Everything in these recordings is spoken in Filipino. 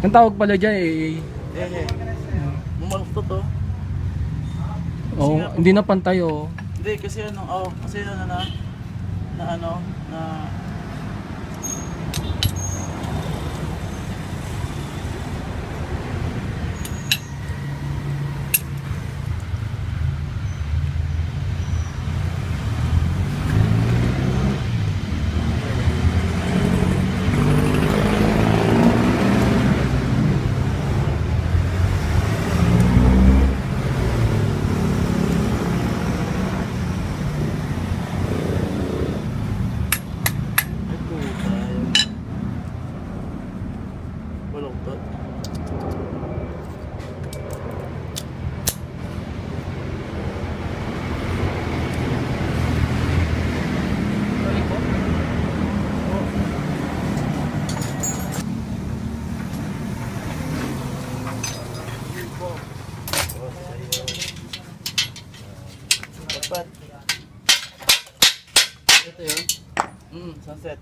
Ang tawag pala dyan eh. Bumaluktot to. Oo, hindi na pantay oh. Hindi, kasi ano, kasi ano na baluktot. Dapat. Ito yun. Sunset.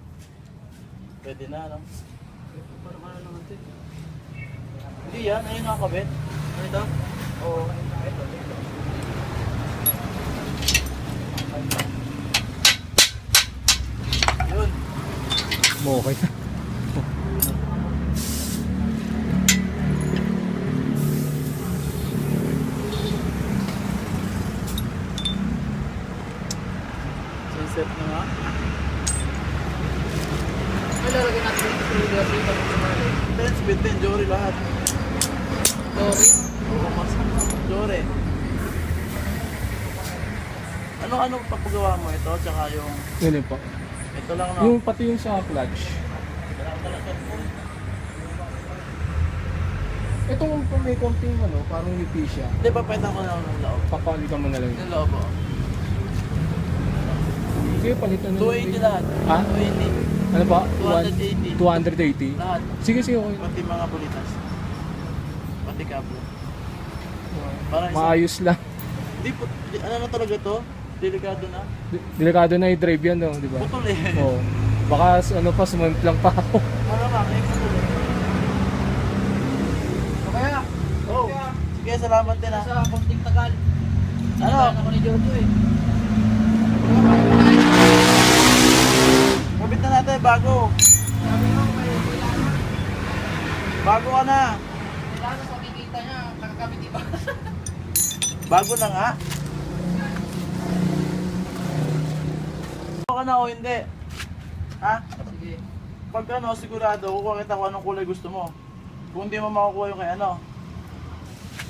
Pwede na, no? Parang ano naman ito. Hindi yan, ayun nakakabit. Ano ito? Oo. Ito. Yun. Okay. Sunset na nga. May lalagyan natin yung screwdriver dito kung sumali. 10 speed din, Jory lahat. Sorry. Oo, mas Jory. Ano papagawa mo ito? Tsaka yung... Yun po. Ito lang na. Yung pati yung sa clutch. Itong may konting ano, parang lipi siya. Hindi, papalitan ko na lang ng loob. Papalitan mo na lang. Yung loob, oh. Sige, palitan na lang. 280 lahat. Ha? 280. Ano ba? 280. 280? Lahat. Sige, sige, okay. Pati mga bulitas. Pati kablo. Para Maayos lang. ano na talaga to? Delikado na. Delikado na yung drive yan, no, di ba? Putol eh. Oo. Baka ano pa, sumamp lang pa ako. Ano lang, eh, putol eh. O kaya, Oh, sige, salamat din ah. sa konting tagal. Ano? Ako ni Jojo eh. Kabit na natin, bago. Sabi ko, may kailangan. Bago ka na. Kailangan sa kikita niya, nakakabit iba. Bago na nga. Bago ka na o hindi? Ha? Sige. Pag ano, sigurado, kukuha kita kung anong kulay gusto mo. Kung hindi mo makukuha yung kay ano.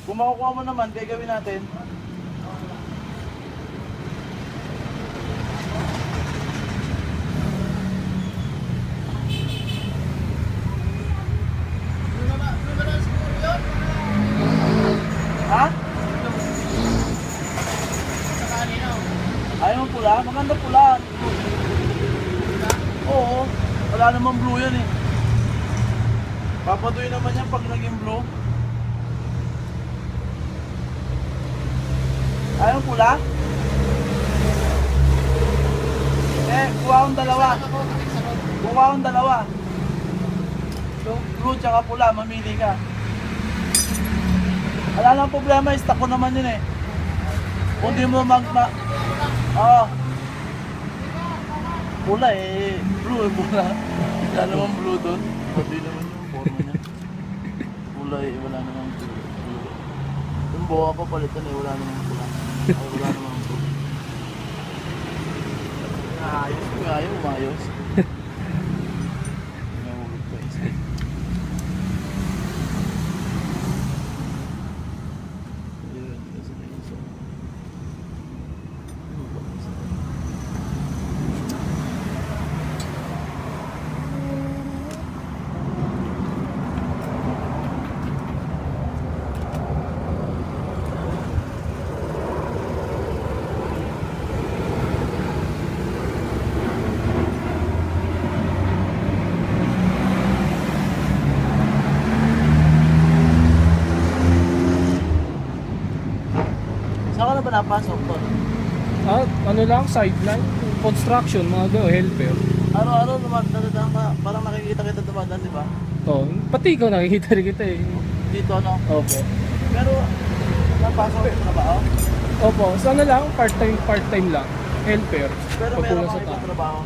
Kung makukuha mo naman, gagawin natin. Ha? Ayaw mo pula? Maganda pula. Oo. Wala namang blue yan eh. Papaduy naman yan pag naging blue. Ayaw mo pula? Kuha akong dalawa. Kuha akong dalawa. Blue tsaka pula, mamili ka. Wala nang problema, stock ko naman yun eh. Kung di mo Oo. Pula eh. Blue eh, pula. Wala namang blue doon. Hindi naman yung forma niya. Pula eh, wala namang blue. Yung buha pa palitan eh, wala namang pula. Ay, wala namang blue. Ayos ko, ayaw, umayos. Nahulog pa isa. Saan ka na ba napasok to? Ano lang, sideline, construction, mga helper. Araw-araw dumadaan ka, parang nakikita kita dumadaan, di ba? Oh, Pati ikaw nakikita rin kita eh. Dito ano. Opo. Pero, napasok ko sa trabaho. Opo, sana lang, part-time lang. Helper. Pero Pag meron kulang kang ibang trabaho.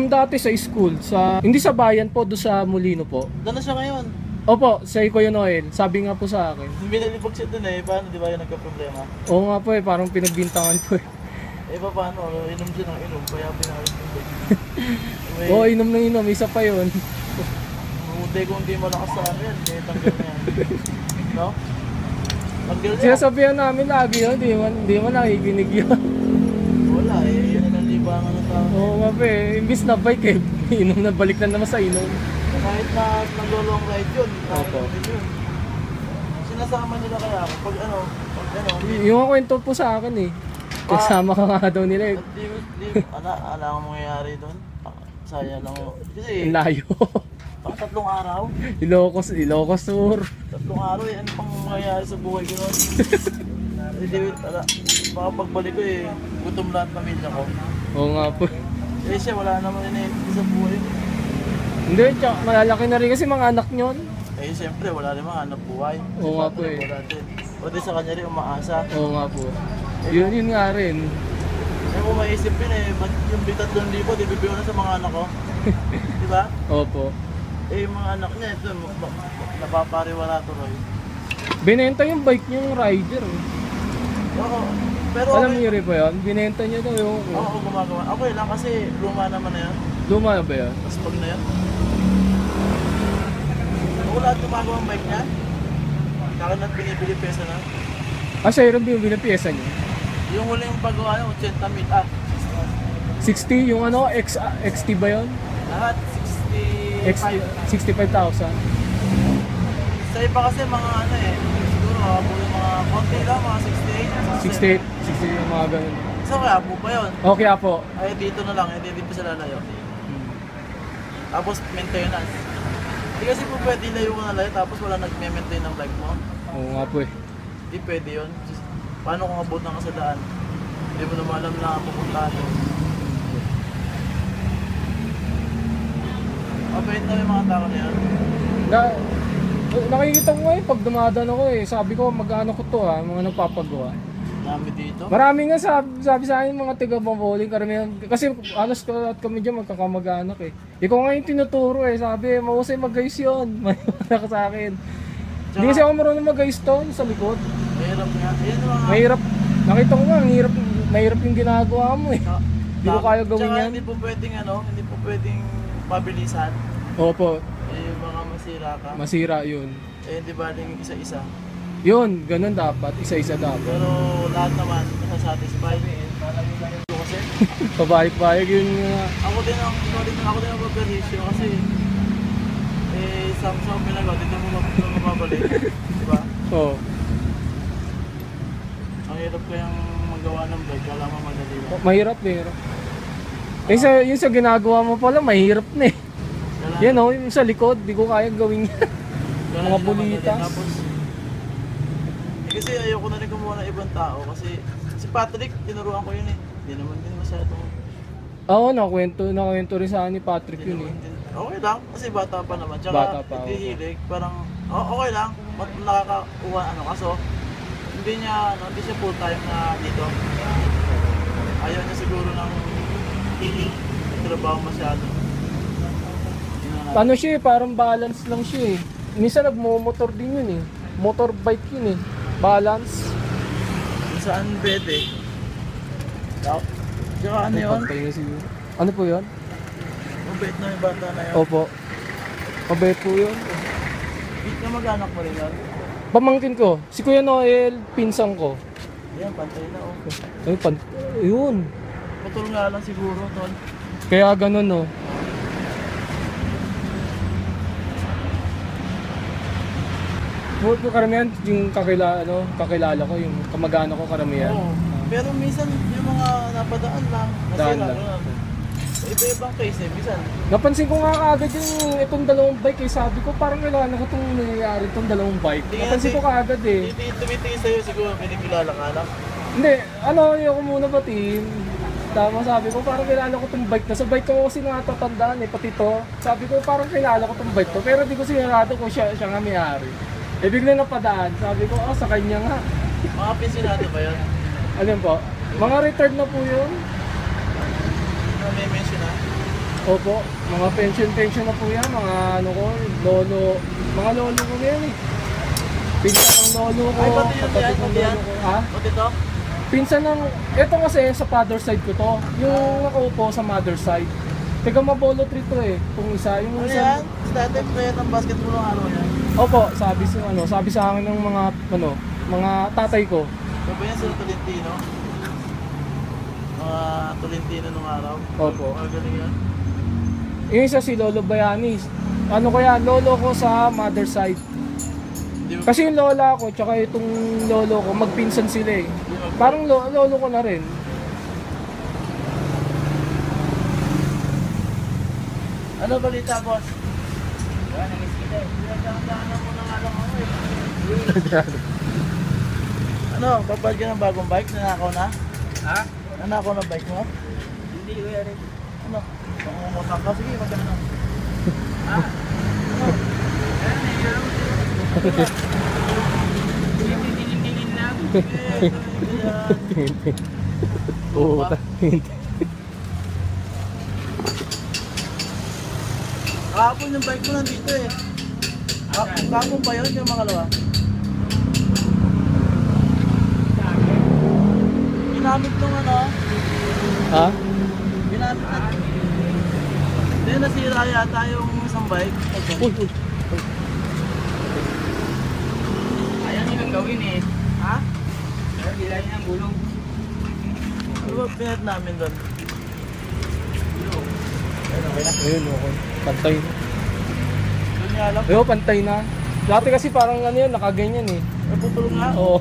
Dati sa school, hindi sa bayan po, doon sa Molino po. Doon na siya ngayon. Opo, sa Kuya Noel, sabi nga po sa akin. Binalibog siya doon eh. Paano, di ba yung nagka-problema? Oo nga po eh, parang pinagbintangan po eh. Eh, paano? Inom siya ng inom. Kaya pinahalis yung bag. Oo, inom na inom, isa pa yun. Buti kung di malakas sa ano yan. Kaya tanggal niya. No? Tanggal niya. Sinasabihan namin lagi yun, di man nakikinig yun. Wala eh. Yan ang libangan ng tao. Oo nga po eh, imbis na bike eh, inom na, balik na naman sa inom. Kahit na nag-long ride yun. Opo. Yun. Sinasama nila kaya ako. Pag ano. Yung kwento po sa akin eh, kasama ka nga daw nila eh. Ala ang mangyayari doon. Sayang lang. Kasi, Ang layo. 3 araw. Ilocos Sur. 3 araw eh. Ano pang mangyayari sa buhay ko nun? Hindi, baka pagbalik ko eh, gutom lahat pamilya ko. Oo nga po. Eh siya, wala naman iniintindi sa buhay. Hindi, tsaka malalaki na rin kasi mga anak nyon. Eh siyempre, wala rin mga anak buhay. Oo nga po eh. O di sa kanya rin umaasa. Oo nga po. Yun nga rin. Eh kung maisip yun eh, ba't yung 3,000, di bibigyan na sa mga anak ko? Di ba? Opo. Eh yung mga anak niya, ito, napapariwala tuloy. Binenta yung bike niyo yung rider. Oo, pero Alam okay. niyo rin po yun? Binenta niya daw yung... Oo, gumagawa. Okay lang kasi luma naman na yan. Luma na ba yan? Tapos pag na yan. Ako lahat gumagawa ang bike niya. Kaka na binibili pesa na. Siya rin yung binapiyesa niya. Yung huling pagawa niya, 80,000. 60 yung ano, XT ba yun? Lahat, 65. 65,000. Sa iba kasi mga ano eh, siguro yung mga konti lang, mga 68. 60 yung mga ganun. So kaya po pa yun. Okay po. Ay dito na lang, hindi pa sila lalayo. Tapos maintenance. Hindi kasi po pwede layo ka na layo tapos wala nag-maintain ng bike mo. Oo nga po eh. Hindi pwede yun. Paano kung abot na ka sa daan? Hindi mo naman alam na pupunta doon. Mabait na yung mga tao na yan. Nakikita ko ngayon pag dumadaan ako eh. Sabi ko mag-ano ko to mga nagpapagawa. Dami dito. Marami nga sabi sa akin mga taga-Bamboling karamihan. Kasi alas at kami dyan magkakamag-anak eh. Ikaw nga yung tinuturo eh. Sabi, mahusay mag-guys yun. Maniwala ka sa akin. Hindi kasi ako marunong mag-guys to sa likod. Mahirap nga. Ayan mga... Mahirap. Nakita ko nga, mahirap yung ginagawa mo eh. Hindi ko kaya gawin Tsaka yan. hindi po pwedeng ano, hindi po pwedeng mabilisan. Opo, Eh baka masira ka. masira yun. Eh hindi ba din isa-isa. Yun, ganun dapat. Isa-isa dapat. Pero lahat naman nasa-satisfy. Kasi Pabalik-balik yun nga. ako din ang magberisyo kasi somehow pinagawa, dito mo mababalik. Diba? Oo. Ang hirap kayang magawa ng bike, kala mo madali lang. Mahirap. Eh, yung sa ginagawa mo pala, mahirap na eh. Yan yung sa likod, di ko kaya gawin yan. Mga bulitas. Tapos, kasi ayoko na rin kumuha ng ibang tao kasi si Patrick, tinuruan ko yun eh. Hindi naman din masyado. Oo, nakwento rin sa akin ni Patrick yun eh. Okay lang, kasi bata pa naman. Tsaka Bata pa, hindi hilig, parang okay lang, nakakakuha kaso hindi siya full time na dito. Ayaw niya siguro ng trabaho masyado. Ano siya eh, parang balance lang siya eh. Minsan nagmo-motor din yun eh. Motorbike yun eh. Balance. Saan pwede? Tsaka ano yun? Pagpahinga siguro. Ano po yun? Mabait na yung bata na yun. Opo. Mabait po yun. Na mag-anak mo rin yun? Pamangkin ko, si Kuya Noel, pinsang ko. Yan, pantay na oh. Yun. Putol nga lang siguro, tol. Kaya ganun no. Karamihan yung kakilala ko, yung kamag-anak ko karamihan. Oo. Pero minsan yung mga napadaan lang, Daan nasira lang. lang. Iba-ibang case eh, minsan. Napansin ko nga kaagad yung itong dalawang bike eh. Sabi ko parang kailangan ko itong nangyayari itong dalawang bike. Napansin ko kaagad eh. Hindi tumitingin sa'yo siguro, pinikilala ka lang. Hindi, yung muna ba team? Tama, sabi ko parang kilala ko tong bike na. Sa bike ko kasi natatandaan eh, pati to. Sabi ko parang kilala ko tong bike to, pero di ko sinarado kung siya nga may-ari. Eh bigla napadaan, sabi ko, sa kanya nga. Mga pensionado ba yan? Alin po? Mga retired na po yun. May mention na? Opo, mga pension na po yan, mga ano ko, mga lolo ko yan eh. Pinsan ng lolo ko, Ay, pati yun kapatid yan, ng pati yan. lolo ko. Ha? Pati ito? Pinsan ng, ito kasi sa father side ko to, yung nakaupo sa mother side. Taga Mabolo 3 to eh, kung isa, yung Ano isa. yan? Dati player ng basketball ng araw yan. Opo, sabi sa akin ng mga tatay ko. Ano ba yan sila Tolentino? Mga Tolentino nung araw? Opo. Galing yan. Yung isa si Lolo Bayani. Ano kaya, lolo ko sa mother side. Hindi mo- Kasi yung lola ko, tsaka itong lolo ko, magpinsan sila eh. Parang lolo ko na rin. Ano balita, boss? Wala, nangis kita eh. Pinagdaan mo na nga lang ako eh. Ano, babad ka ng bagong bike? Nanakaw na? Ha? Nanakaw na bike mo? Hindi, kuya rin. Ano? Pangungutang ka? Sige, magkano? Ha? Ano? Ayan, nahihirap. Tingin-tingin lang. Oo, Kahapon yung bike mo nandito eh. Kahapon ba yun yung makalawa? Ginamit nung ano? Ha? Ginamit na. Hindi, nasira yata yung isang bike. Uy. Ayaw nilang gawin eh. Ha? Pero bilangin ang gulong. Ano ba pinat namin doon? Ayun, okay. Pantay na. Doon nga lang. Ayun, pantay na. Dati kasi parang ano yun, nakaganyan eh. May putol nga. Oo.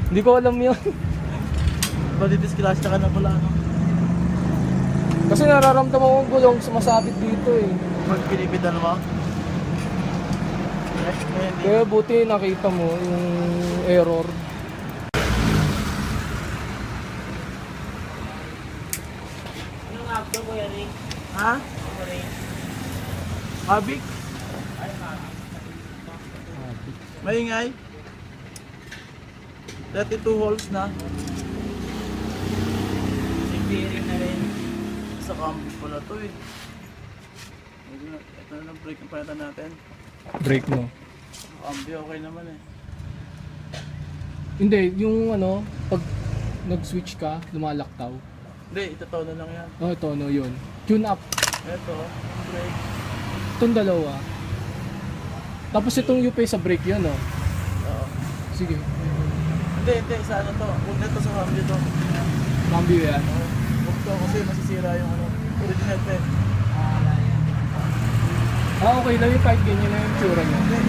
Hindi ko alam yun. Balidiskrasya ka na pala, no? Kasi nararamdaman ko ang gulong sumasabit dito eh. Pag pinipitan mo? Hindi. Kaya buti nakita mo yung error. Ano nga ito, kuya rin? Ha? Mavic? Maingay? 32 holes na. Bearing na rin. Sa cambio pala to eh. Ito na lang brake ang palitan natin. Brake no. Cambio okay naman eh. Hindi, yung ano, pag nag-switch ka, lumalaktaw. Hindi, itataw na lang yan. Oh, ito no, yun. Tune up. Ito, brake. Itong dalawa. Tapos itong UP sa brake yun, no? Oo. Sige. Hindi, sa ano to. Huwag na to sa cambio to. Cambio yan. Huwag to kasi masisira yung ano. Original pa eh. Okay lang yung kahit ganyan na yung tsura niya. Hindi,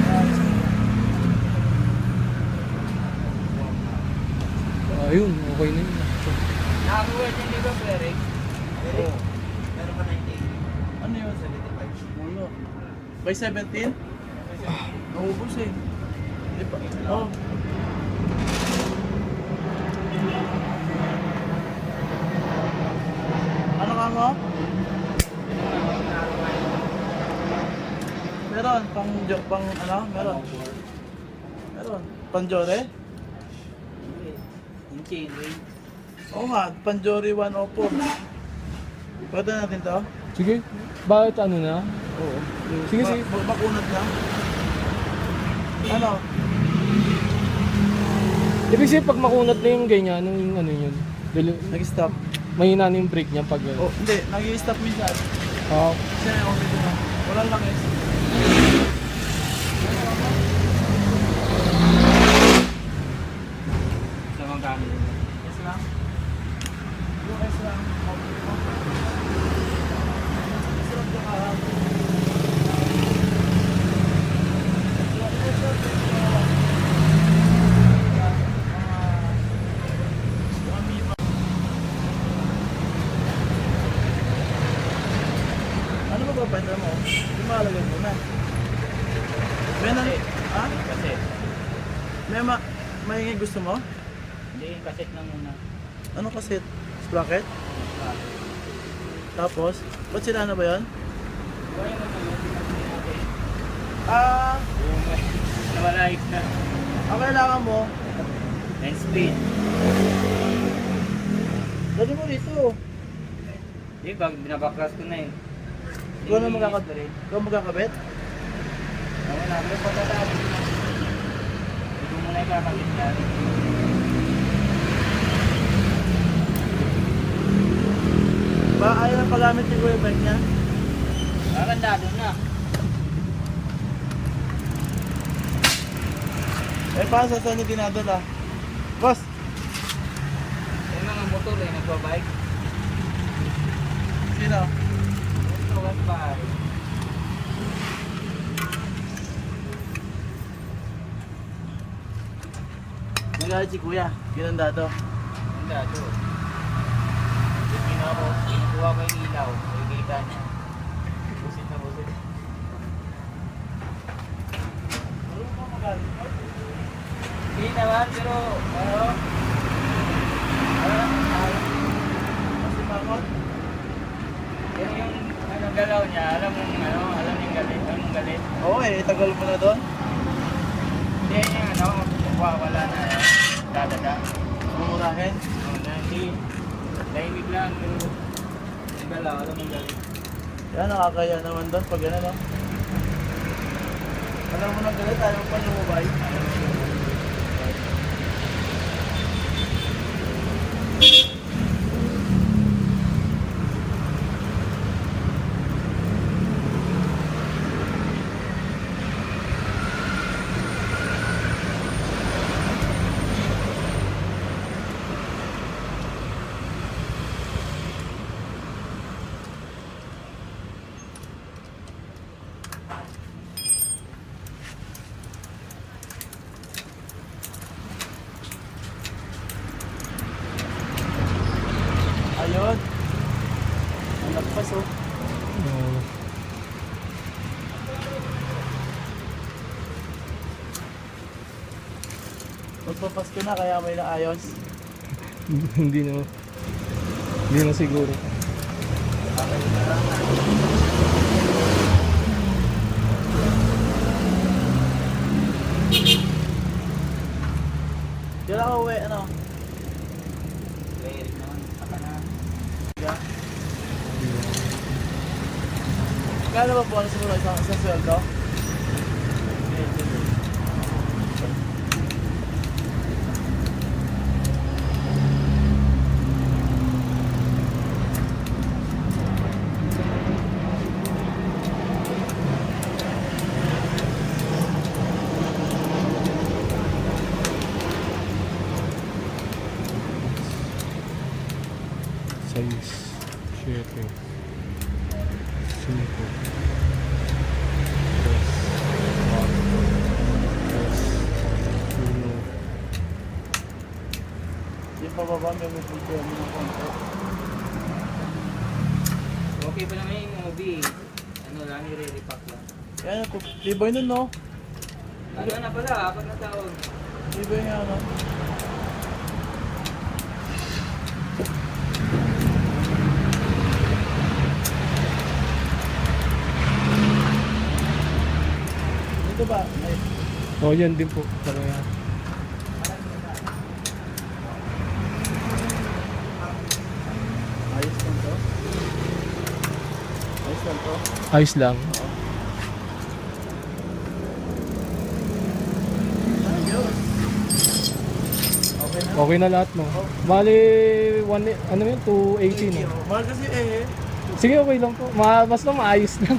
Ayun, okay na yun. Nakakuha din di ba, kuya rin? Oo. Meron ka 90. Ano yun? 75. Ulo. By 17? Naubos eh. Hindi pa. Oh. Ano ka mo? Meron. Pang ano? Meron. Meron. Panjore? Yung chain ring. Oo nga. Panjore 104. Pwede natin to? Sige, bakit ano na? Oo. Sige, sige. Makunat lang. Ano? Ibig sabihin pag makunat na yung ganyan, yung ano yun. Nag-stop. Mahina na yung brake niya pag Oh, hindi. Nag-stop minsan. Ah, Kasi okay ko na. Walang langis. Sa mga gamit. Yes lang. Yung yes lang. Sarap yung harap. Ano ba babanda mo? Yung mahalagay mo na. May ha? Kasi, May gusto mo? hindi yung kaset na muna. Ano kasi? Sprocket? Tapos, ba't sila na ba yun? Kaya yung natin. Ah, Yung nawala na. ang kailangan mo, 9 speed. dali mo dito. Hindi, pag binabaklas ko na eh. Ikaw na magkakabit? Ikaw magkakabit? Ako na, pero patatapos na. Ito muna yung kakabit natin. Ba, ayaw na paggamit ni Kuya bike niya? Kakandado na. Eh, paano sa saan niya dinadala? Boss! Yung mga motor eh, nagbabike. Sino? Ito, bike. Nagalit si Kuya, ginandado. Kandado. Kinukuha ko yung ilaw. Nakikita niya. Busit na busit. Ano mo magalit? Hindi naman, pero Kasi mangot? pero yung galaw niya, alam yung galit, Oo eh, tagal mo na doon. Hindi yung wala na dadada. Mumurahin. Hindi, tahimik lang, pero yung galaw, alam yung galit. Yan, nakakaya naman doon pag gano'n, no? Alam mo nang galit, ayaw pa lumubay. Ayun. Ang lagpas, oh. Magpapasko na kaya may naayos. Hindi na. Hindi na siguro. Kailan ka uwi, ano? Very naman, saka na. Yeah. Kailan ba bonus mo isang sweldo? Seis, siete, cinco, tres, cuatro, tres, uno. Yung pababa may mupulto mo ng konti. Okay pa naman yung movie. Ano lang, i-repack lang. Yan, tibay nun, no? Ano na pala, 4 na taon. Tibay nga, no? Dito ba? Ay, Oh, yan din po. Parang ayos lang to. Ayos lang to. ayos lang. Ayos. Okay na. Okay na lahat, no? Bali, ano yun? 280, no? Mahal kasi eh. Sige, okay lang po. Basta maayos lang.